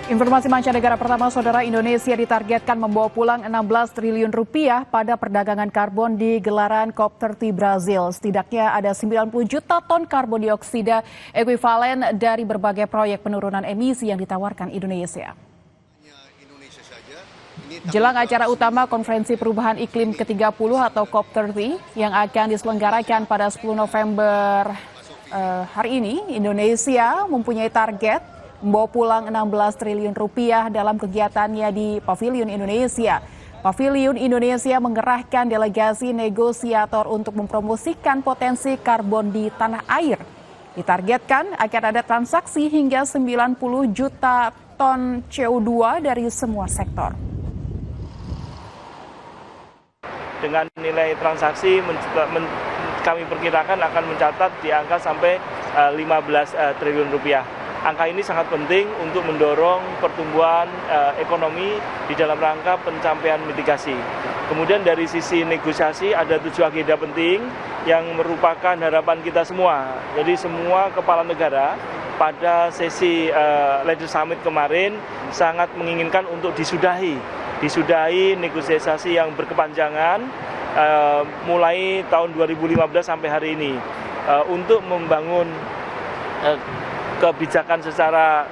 Informasi mancanegara pertama, Saudara, Indonesia ditargetkan membawa pulang 16 triliun rupiah pada perdagangan karbon di gelaran COP30 Brazil. Setidaknya ada 90 juta ton karbon dioksida ekuivalen dari berbagai proyek penurunan emisi yang ditawarkan Indonesia. Jelang acara utama Konferensi Perubahan Iklim ke-30 atau COP30 yang akan diselenggarakan pada 10 November hari ini, Indonesia mempunyai target membawa pulang 16 triliun rupiah dalam kegiatannya di Pavilion Indonesia. Pavilion Indonesia mengerahkan delegasi negosiator untuk mempromosikan potensi karbon di tanah air. Ditargetkan akan ada transaksi hingga 90 juta ton CO2 dari semua sektor. Dengan nilai transaksi kami perkirakan akan mencatat di angka sampai 15 triliun rupiah. Angka ini sangat penting untuk mendorong pertumbuhan ekonomi di dalam rangka pencapaian mitigasi. Kemudian dari sisi negosiasi ada 7 agenda penting yang merupakan harapan kita semua. Jadi semua kepala negara pada sesi Leader Summit kemarin sangat menginginkan untuk disudahi negosiasi yang berkepanjangan mulai tahun 2015 sampai hari ini untuk membangun kebijakan secara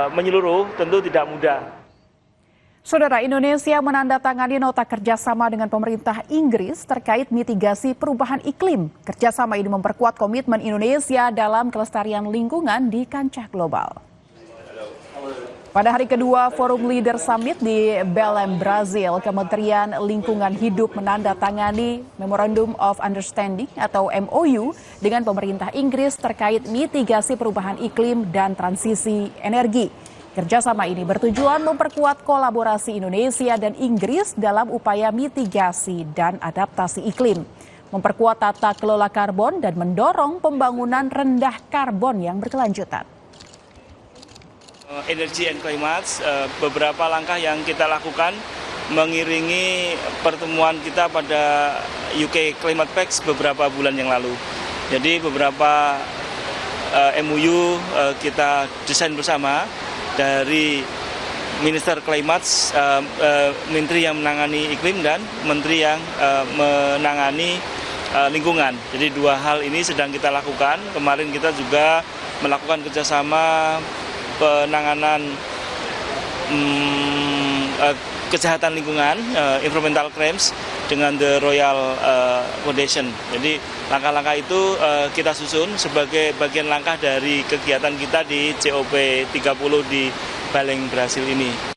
menyeluruh tentu tidak mudah. Saudara, Indonesia menandatangani nota kerjasama dengan pemerintah Inggris terkait mitigasi perubahan iklim. Kerjasama ini memperkuat komitmen Indonesia dalam kelestarian lingkungan di kancah global. Pada hari kedua Forum Leader Summit di Belém, Brazil, Kementerian Lingkungan Hidup menandatangani Memorandum of Understanding atau MOU dengan pemerintah Inggris terkait mitigasi perubahan iklim dan transisi energi. Kerjasama ini bertujuan memperkuat kolaborasi Indonesia dan Inggris dalam upaya mitigasi dan adaptasi iklim, memperkuat tata kelola karbon dan mendorong pembangunan rendah karbon yang berkelanjutan. Energy and Climate, beberapa langkah yang kita lakukan mengiringi pertemuan kita pada UK Climate Pact beberapa bulan yang lalu. Jadi beberapa MOU kita desain bersama dari Minister Climate, Menteri yang menangani iklim dan Menteri yang menangani lingkungan. Jadi dua hal ini sedang kita lakukan. Kemarin kita juga melakukan kerjasama penanganan kejahatan lingkungan, environmental crimes dengan The Royal Foundation. Jadi langkah-langkah itu kita susun sebagai bagian langkah dari kegiatan kita di COP30 di Belém, Brasil ini.